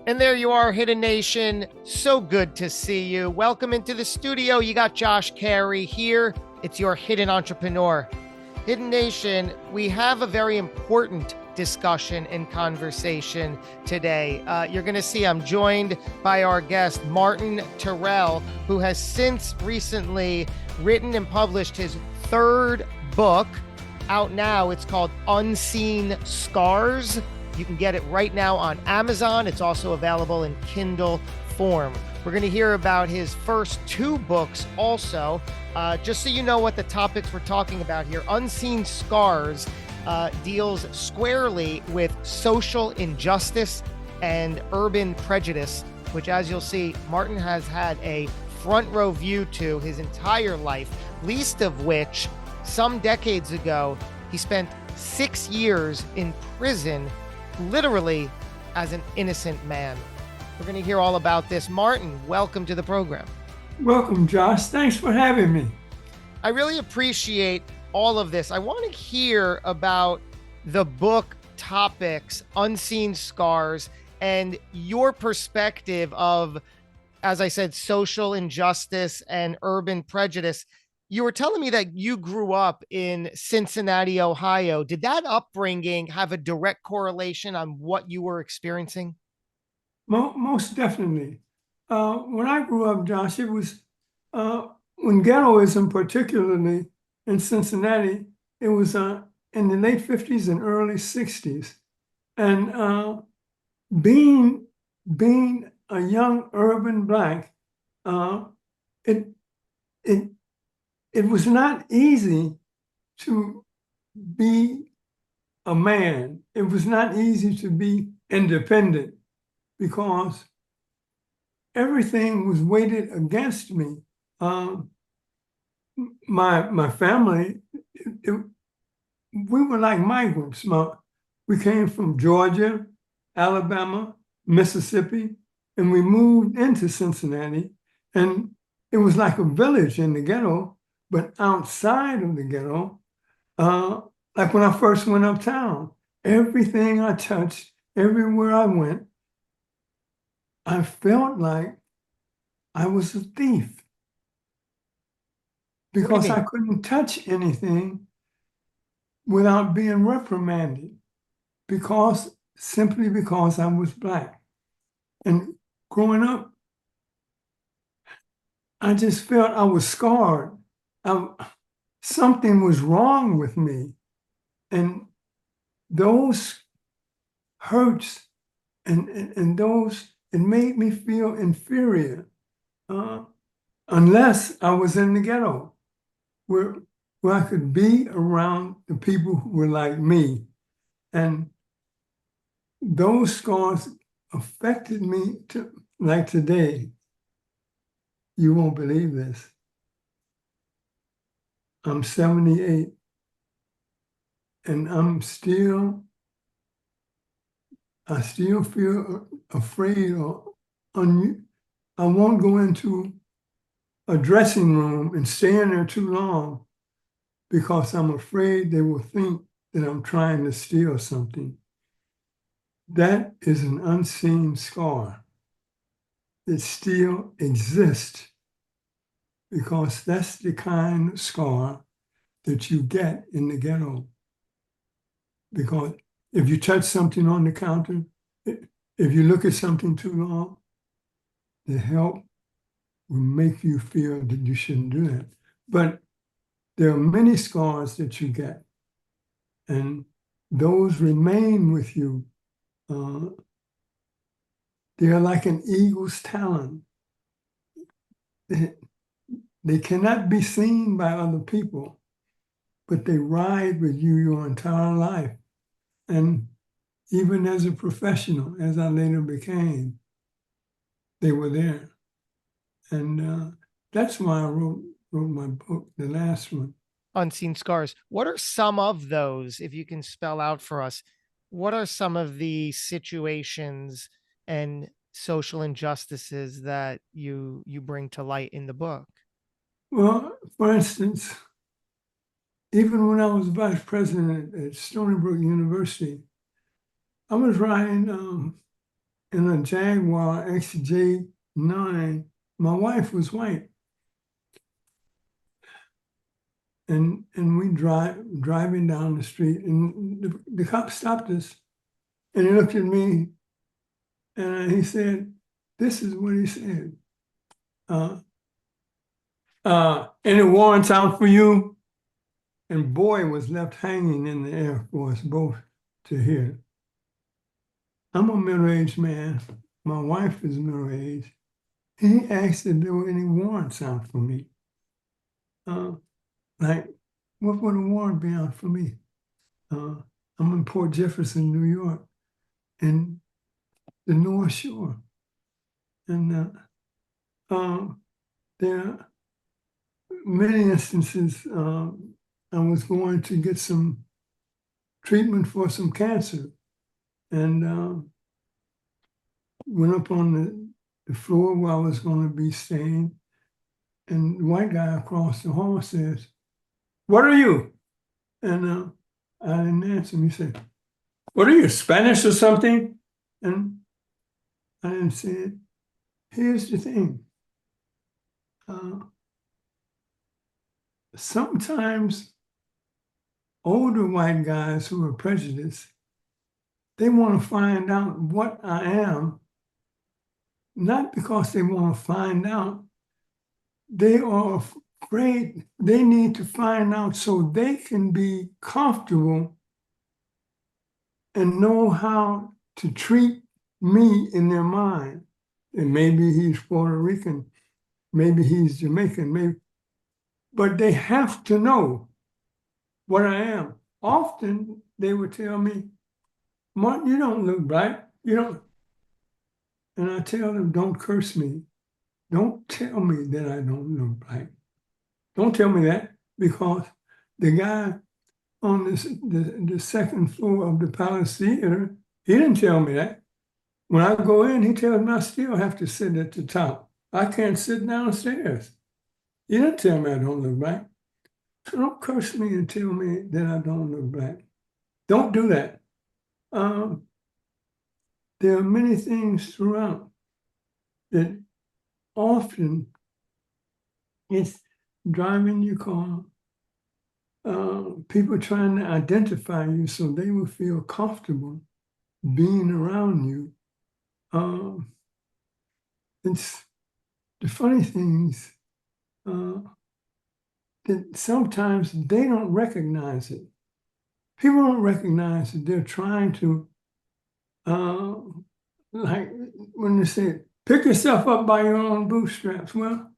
And there you are, Hidden Nation. So good to see you. Welcome into the studio. You got Josh Cary here. It's your hidden entrepreneur. Hidden Nation, we have a very important discussion and conversation today. You're going to see I'm joined by our guest, Martin Terrell, who has since recently written and published his third book out now. It's called Unseen Scars. You can get it right now on Amazon. It's also available in Kindle form. We're going to hear about his first two books also. Just so you know what the topics we're talking about here, Unseen Scars deals squarely with social injustice and urban prejudice, which, as you'll see, Martin has had a front row view to his entire life, least of which, some decades ago, he spent 6 years in prison, literally as an innocent man. We're going to hear all about this. Martin, welcome to the program. Welcome, Josh. Thanks for having me. I really appreciate all of this. I want to hear about the book topics, Unseen Scars, and your perspective of, as I said, social injustice and urban prejudice. You were telling me that you grew up in Cincinnati, Ohio. Did that upbringing have a direct correlation on what you were experiencing? Most definitely. When I grew up, Josh, it was when ghettoism, particularly in Cincinnati, it was in the late 50s and early 60s. And being a young urban Black, uh, it it it was not easy to be a man. It was not easy to be independent because everything was weighted against me. Um, my family, we were like migrants. We came from Georgia, Alabama, Mississippi, and we moved into Cincinnati. And it was like a village in the ghetto, but outside of the ghetto, like when I first went uptown, everything I touched, everywhere I went, I felt like I was a thief What do you because I mean? couldn't touch anything without being reprimanded simply because I was Black. And growing up, I just felt I was scarred. I, Something was wrong with me. And those hurts and those, it made me feel inferior uh, unless I was in the ghetto where, where I could be around the people who were like me. And those scars affected me like today. You won't believe this. I'm 78 and I still feel afraid I won't go into a dressing room and stay in there too long because I'm afraid they will think that I'm trying to steal something. That is an unseen scar. It still exists because that's the kind of scar that you get in the ghetto. Because if you touch something on the counter, if you look at something too long, the help will make you feel that you shouldn't do that. But there are many scars that you get, and those remain with you. They are like an eagle's talon. They cannot be seen by other people, but they ride with you your entire life. And even as a professional, as I later became, they were there. And that's why I wrote my book, the last one. Unseen Scars. What are some of those, if you can spell out for us? What are some of the situations and social injustices that you bring to light in the book? Well, for instance, even when I was vice president at Stony Brook University, I was writing in a Jaguar XJ9. My wife was white. And we driving down the street, and the cop stopped us, and he looked at me, and he said, "This is what he said. Any warrants out for you?" And boy was left hanging in the air for us both to hear. I'm a middle-aged man. My wife is middle-aged. He asked if there were any warrants out for me. Like, what would a warrant be out for me? I'm in Port Jefferson, New York, in the North Shore. And there are many instances I was going to get some treatment for some cancer, and went up on the floor where I was going to be staying, and the white guy across the hall says, "What are you?" And I didn't answer him. He said, "What are you, Spanish or something?" And I didn't say it. Here's the thing. Sometimes older white guys who are prejudiced, they want to find out what I am, not because they want to find out. They are afraid they need to find out so they can be comfortable and know how to treat me in their mind. And maybe he's Puerto Rican, maybe he's Jamaican, but they have to know what I am. Often they would tell me, "Martin, you don't look black. You don't." And I tell them, "Don't curse me. Don't tell me that I don't look black. Don't tell me that, because the guy on the second floor of the Palace Theater, he didn't tell me that. When I go in, he tells me I still have to sit at the top. I can't sit downstairs. He didn't tell me I don't look black. So don't curse me and tell me that I don't look black. Don't do that." There are many things throughout that often it's driving your car, people trying to identify you so they will feel comfortable being around you. It's the funny things that sometimes they don't recognize it. People don't recognize that they're trying to, like when they say, "Pick yourself up by your own bootstraps." Well,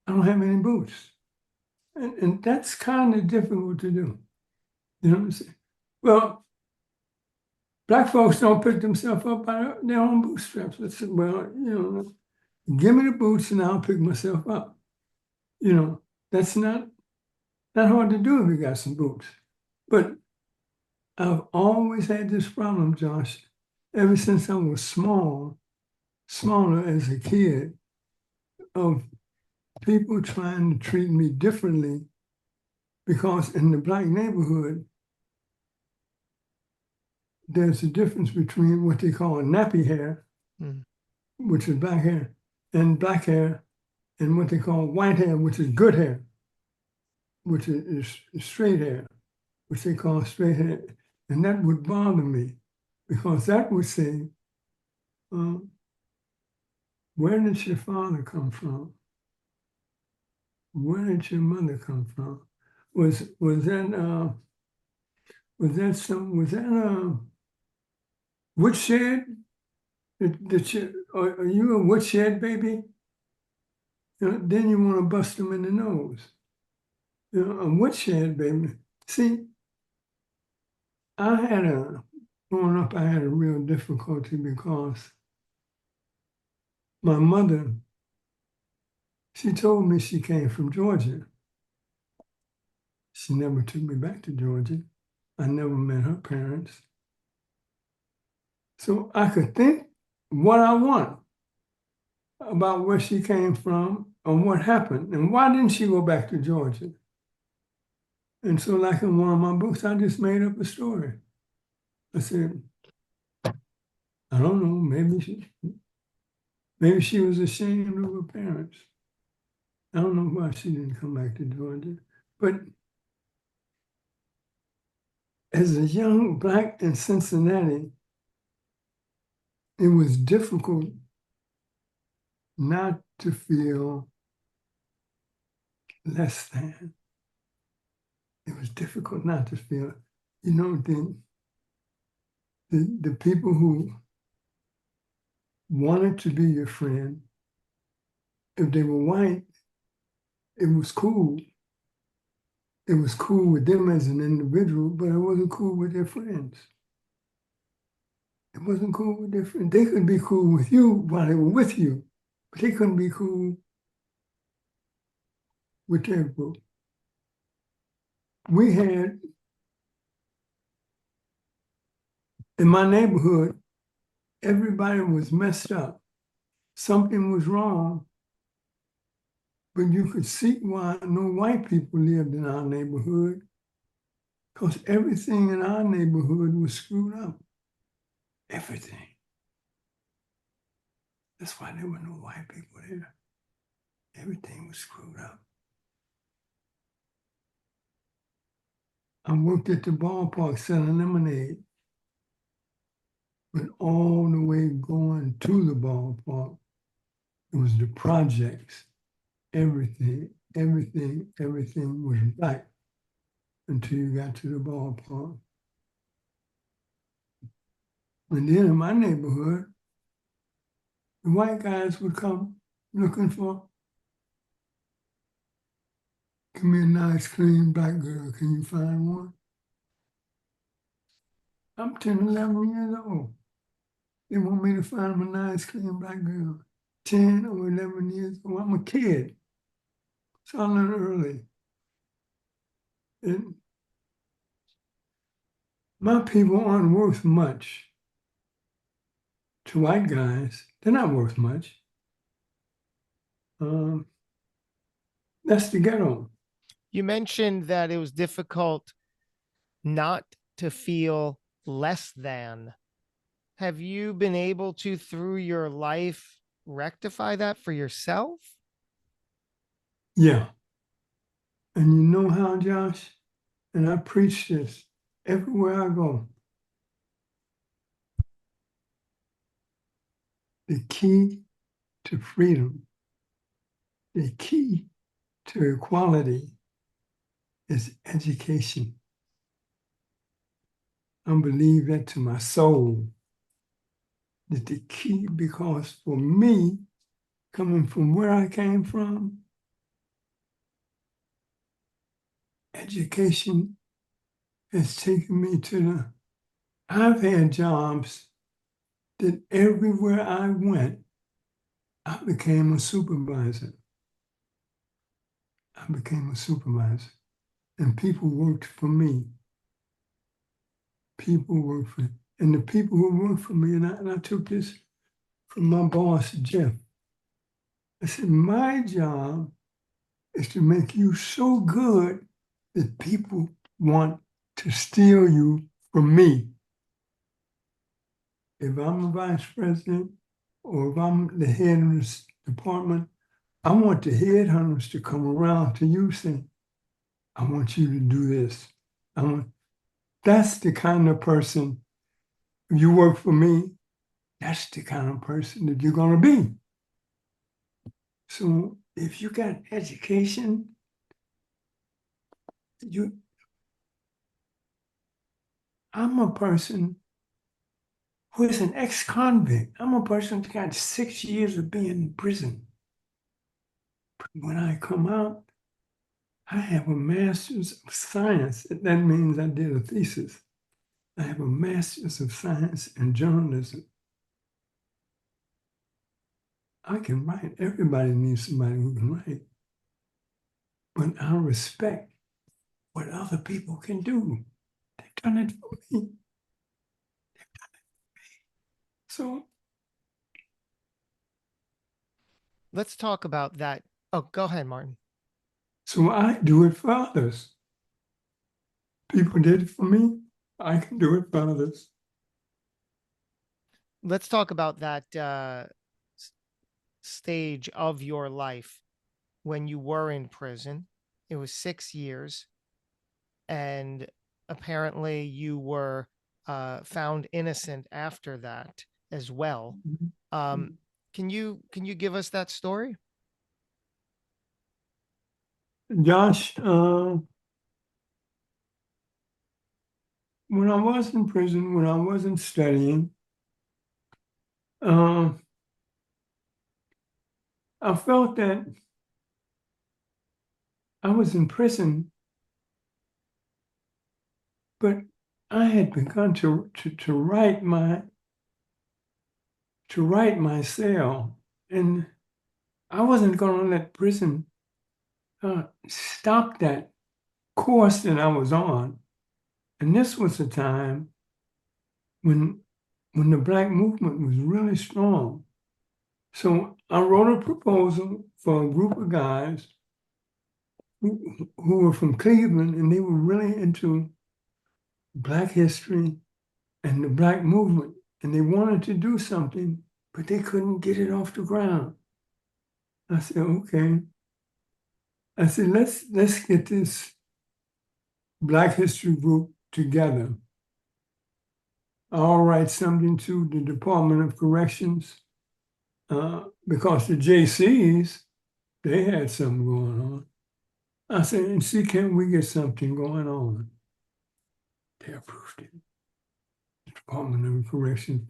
I don't have any boots. And that's kind of difficult to do. You know what I'm saying? Well, black folks don't pick themselves up by their own bootstraps. It's, well, give me the boots and I'll pick myself up. That's not hard to do if you got some boots. But I've always had this problem, Josh, ever since I was smaller as a kid, of people trying to treat me differently, because in the black neighborhood, there's a difference between what they call nappy hair, which is black hair, and black hair, and what they call white hair, which is good hair, which is straight hair, which they call straight hair. And that would bother me, because that would say, where did your father come from? Where did your mother come from? Was that woodshed? Are you a woodshed baby? Then you want to bust them in the nose. A woodshed baby. See, growing up, I had a real difficulty because my mother, she told me she came from Georgia. She never took me back to Georgia. I never met her parents. So I could think what I want about where she came from and what happened, and why didn't she go back to Georgia? And so, like in one of my books, I just made up a story. I said, I don't know, maybe she was ashamed of her parents. I don't know why she didn't come back to Georgia. But as a young Black in Cincinnati, it was difficult not to feel less than. It was difficult not to feel, the people who wanted to be your friend, if they were white, it was cool. It was cool with them as an individual, but it wasn't cool with their friends. It wasn't cool with their friends. They could be cool with you while they were with you, but they couldn't be cool with their group. We had, in my neighborhood, everybody was messed up. Something was wrong, but you could see why no white people lived in our neighborhood, because everything in our neighborhood was screwed up. Everything. That's why there were no white people there. Everything was screwed up. I worked at the ballpark selling lemonade, but all the way going to the ballpark, it was the projects. Everything was black until you got to the ballpark. And then in my neighborhood, the white guys would come looking for, give me a nice, clean black girl. Can you find one? I'm 10, 11 years old. They want me to find them a nice, clean black girl. 10 or 11 years old. I'm a kid. So I learned early. And my people aren't worth much to white guys. They're not worth much. That's the ghetto. You mentioned that it was difficult not to feel less than. Have you been able to, through your life, rectify that for yourself? Yeah. And you know how, Josh? And I preach this everywhere I go. The key to freedom, the key to equality is education. I believe that to my soul, that the key, because for me, coming from where I came from, education has taken me to I've had jobs that everywhere I went, I became a supervisor. I became a supervisor. And people worked for me. People worked for me. And the people who worked for me, and I took this from my boss, Jeff. I said, my job is to make you so good that people want to steal you from me. If I'm a vice president or if I'm the head of this department, I want the headhunters to come around to you saying, I want you to do this. That's the kind of person, if you work for me, that's the kind of person that you're going to be. So if you got education, I'm a person who is an ex-convict. I'm a person that got 6 years of being in prison. But when I come out, I have a master's of science. That means I did a thesis. I have a master's of science in journalism. I can write. Everybody needs somebody who can write. But I respect what other people can do. They've done it for me. So Let's talk about that. Oh, go ahead, Martin. so I do it for others. People did it for me. I can do it for others. let's talk about that stage of your life when you were in prison. It was 6 years, and apparently you were found innocent after that as well. Um, can you give us that story? Josh, when I was in prison, when I wasn't studying, uh, I felt that I was in prison, but I had begun to write my cell, and I wasn't going to let prison stop that course that I was on. And this was a time when the Black movement was really strong. So I wrote a proposal for a group of guys who were from Cleveland, and they were really into Black history and the Black movement, and they wanted to do something, but they couldn't get it off the ground. I said, okay. I said, let's get this Black history group together. I'll write something to the Department of Corrections because the JCs, they had something going on. I said, and see, can we get something going on? They approved it. The Department of Corrections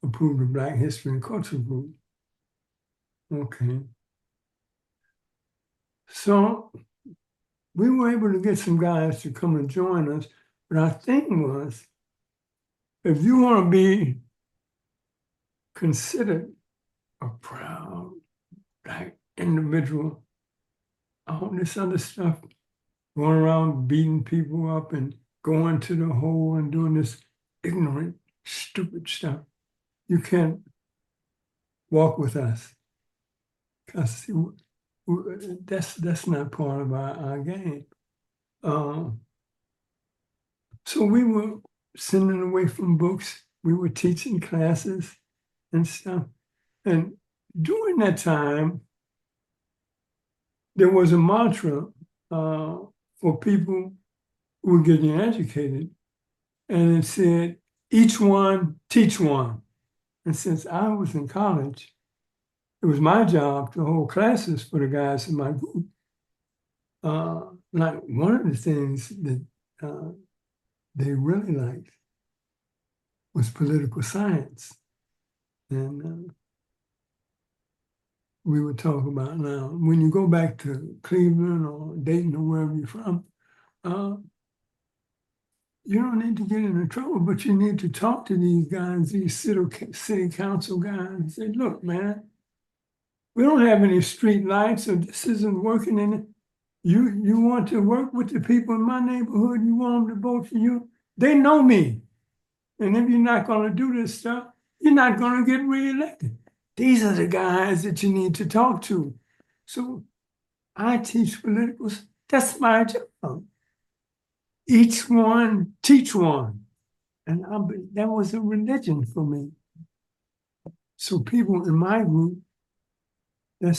approved the Black History and Culture Group. Okay. So we were able to get some guys to come and join us. But our thing was, if you want to be considered a proud Black individual, all this other stuff, going around beating people up and going to the hole and doing this ignorant, stupid stuff, you can't walk with us. Because that's not part of our game. So we were sending away from books. We were teaching classes and stuff. And during that time, there was a mantra for people who were getting educated. And it said, each one, teach one. And since I was in college, it was my job to hold classes for the guys in my group. Like one of the things that they really liked was political science. And we would talk about now, when you go back to Cleveland or Dayton or wherever you're from, you don't need to get into trouble, but you need to talk to these guys, these city council guys, and say, look, man, we don't have any street lights, so this isn't working. And you want to work with the people in my neighborhood, you want them to vote for you. They know me. And if you're not going to do this stuff, you're not going to get reelected. These are the guys that you need to talk to. So I teach politicals. That's my job. Each one, teach one. And that was a religion for me. So people in my group, when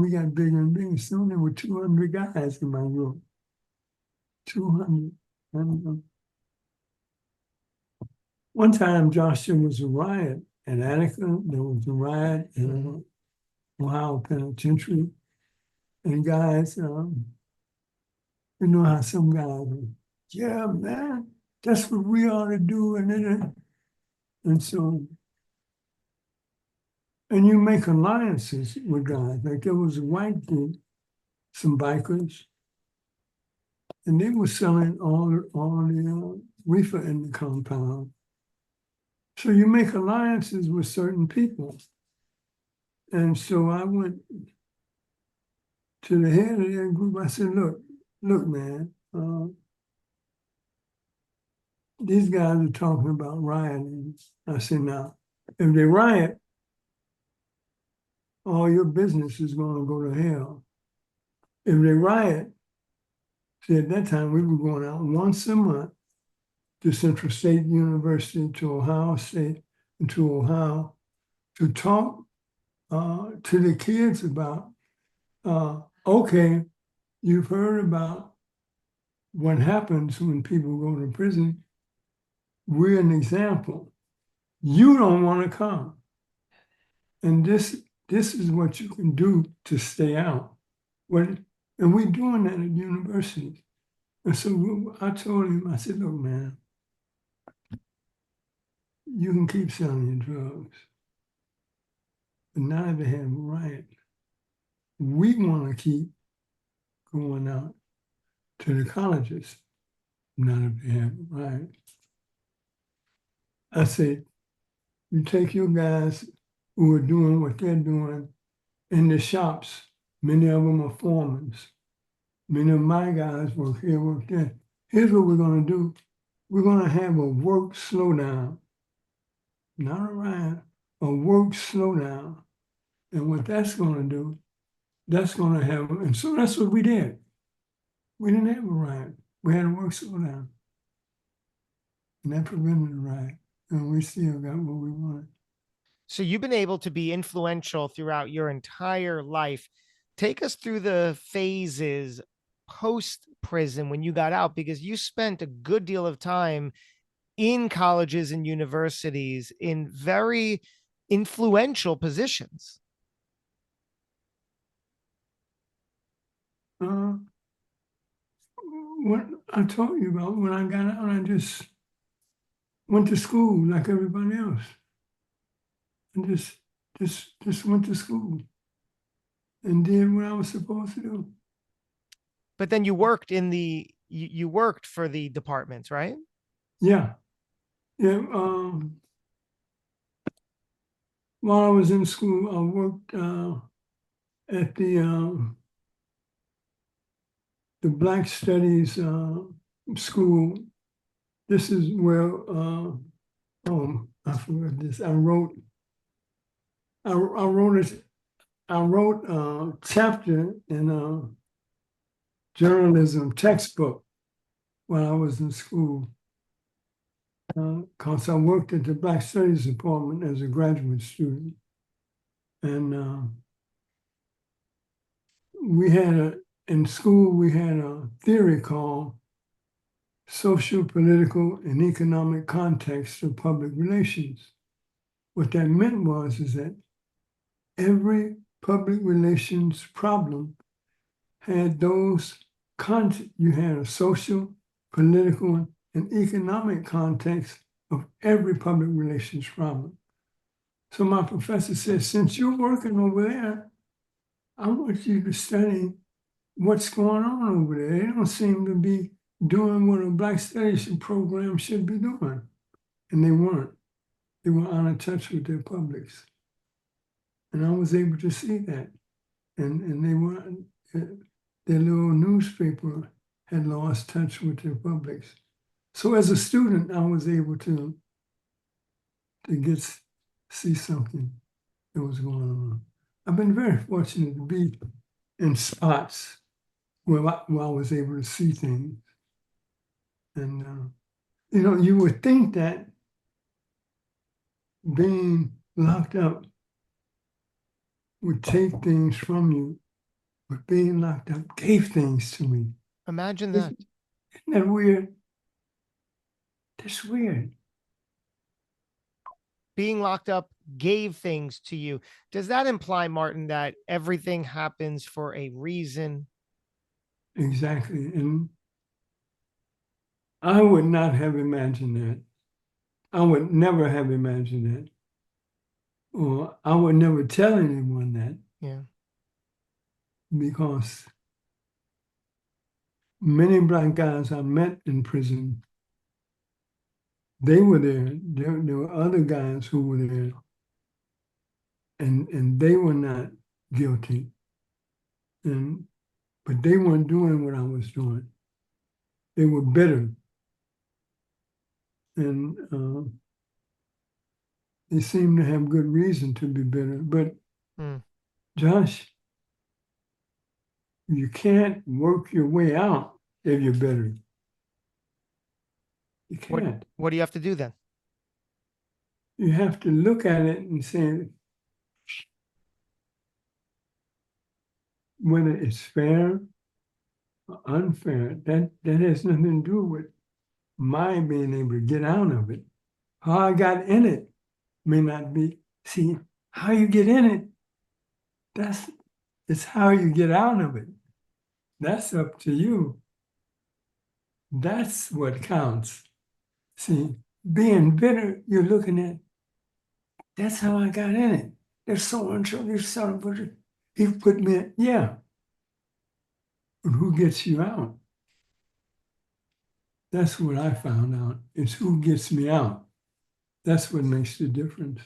we got bigger and bigger, soon there were 200 guys in my group. 200. And, one time, Josh, there was a riot in Attica. There was a riot in Ohio Penitentiary. And guys, you know how some guys are, yeah, man, that's what we ought to do. And so, and you make alliances with guys. Like there was a white group, some bikers, and they were selling all the reefer in the compound. So you make alliances with certain people. And so I went to the head of that group. I said, look, man, these guys are talking about rioting. I said, now, if they riot, all your business is going to go to hell. If they riot, see, at that time we were going out once a month to Central State University, to Ohio State, to Ohio to talk to the kids about, okay, you've heard about what happens when people go to prison. We're an example. You don't want to come. And this is what you can do to stay out. And we're doing that at universities. And so I told him, I said, look, man, you can keep selling your drugs, but now they have a riot. We want to keep going out to the colleges, not if they have a riot. I said, you take your guys who are doing what they're doing in the shops. Many of them are foremen. Many of my guys work here, work there. Here's what we're going to do. We're going to have a work slowdown, not a riot, a work slowdown. And what that's going to do, that's going to have, and so that's what we did. We didn't have a riot. We had a work slowdown. And that prevented a riot. And we still got what we wanted. So you've been able to be influential throughout your entire life. Take us through the phases post prison when you got out, because you spent a good deal of time in colleges and universities in very influential positions. Uh, what I told you about, when I got out, I just went to school like everybody else. And just went to school and did what I was supposed to do. But then you worked in you worked for the departments, right? Yeah. Yeah. While I was in school, I worked at the Black Studies school. This is where I forgot this. I wrote a chapter in a journalism textbook while I was in school. Because I worked at the Black Studies Department as a graduate student. And in school, we had a theory called social, political, and economic context of public relations. What that meant is that every public relations problem had those you had a social, political, and economic context of every public relations problem. So my professor said, since you're working over there, I want you to study what's going on over there. They don't seem to be doing what a Black Studies program should be doing. And they weren't. They were out of touch with their publics. And I was able to see that. And they weren't, their little newspaper had lost touch with their publics. So as a student, I was able to see something that was going on. I've been very fortunate to be in spots where I was able to see things. And, you would think that being locked up would take things from you, but being locked up gave things to me. Imagine that. Isn't that weird? That's weird. Being locked up gave things to you. Does that imply, Martin, that everything happens for a reason? Exactly. And I would not have imagined that. I would never have imagined that. Or I would never tell anyone that. Yeah. Because many Black guys I met in prison, they were there. There were other guys who were there, and they were not guilty. But they weren't doing what I was doing. They were bitter. And they seemed to have good reason to be bitter. But Josh, you can't work your way out if you're bitter. You can't. What do you have to do then? you have to look at it and say whether it's fair or unfair. That has nothing to do with my being able to get out of it. How I got in it may not be. See, how you get in it, it's how you get out of it. That's up to you. That's what counts. See, being bitter, you're looking at, that's how I got in it. There's so and so, there's son of a, he put me in, yeah. But who gets you out? That's what I found out. It's who gets me out. That's what makes the difference.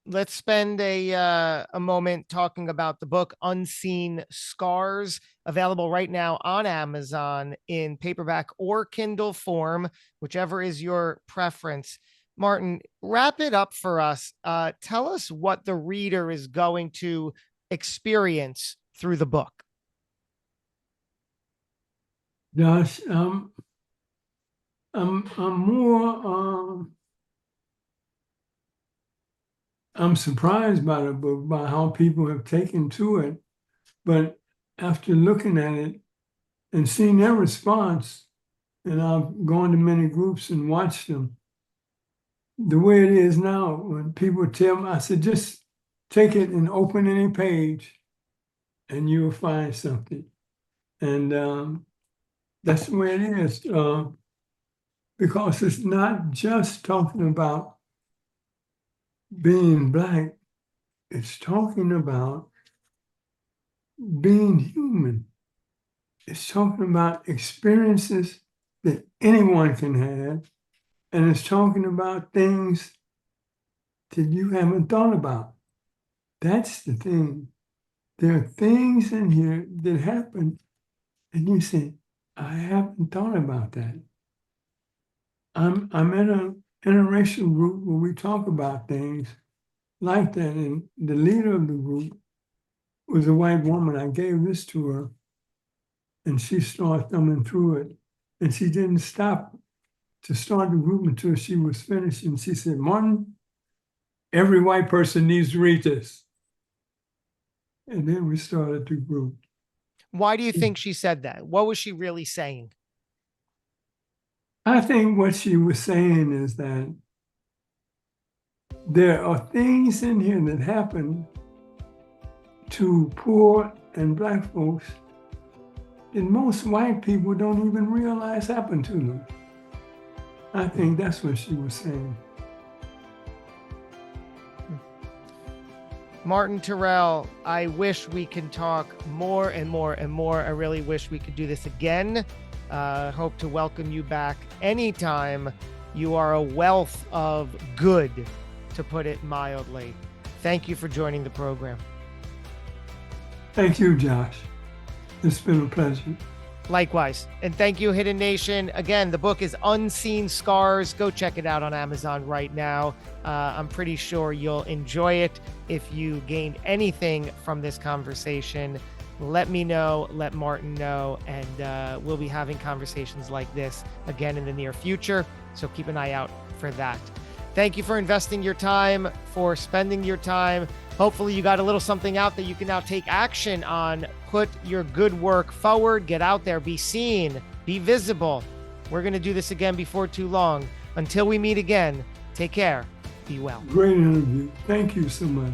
Let's spend a moment talking about the book Unseen Scars, available right now on Amazon in paperback or Kindle form, whichever is your preference. Martin, wrap it up for us. Tell us what the reader is going to experience through the book. Josh, I'm more. I'm surprised by the book, by how people have taken to it. But after looking at it and seeing their response, and I've gone to many groups and watched them, the way it is now, when people tell me, I said, just take it and open any page and you'll find something. And that's the way it is, because it's not just talking about being Black, it's talking about being human. It's talking about experiences that anyone can have, and it's talking about things that you haven't thought about. That's the thing. There are things in here that happen, and you say, I haven't thought about that. I'm in a interracial group where we talk about things like that, and the leader of the group was a white woman. I gave this to her, and she started thumbing through it, and she didn't stop to start the group until she was finished, and she said, Martin, every white person needs to read this. And then we started the group. Why do you think she said that? What was she really saying? I think what she was saying is that there are things in here that happen to poor and Black folks that most white people don't even realize happen to them. I think that's what she was saying. Martin Terrell, I wish we can talk more and more and more. I really wish we could do this again. Hope to welcome you back anytime. You are a wealth of good, to put it mildly. Thank you for joining the program. Thank you, Josh. It's been a pleasure. Likewise. And thank you, Hidden Nation. Again, the book is Unseen Scars. Go check it out on Amazon right now. I'm pretty sure you'll enjoy it. If you gained anything from this conversation, let me know, let Martin know, and we'll be having conversations like this again in the near future. So keep an eye out for that. Thank you for investing your time, for spending your time. Hopefully you got a little something out that you can now take action on. Put your good work forward, get out there, be seen, be visible. We're going to do this again before too long. Until we meet again, take care, be well. Great interview. Thank you so much.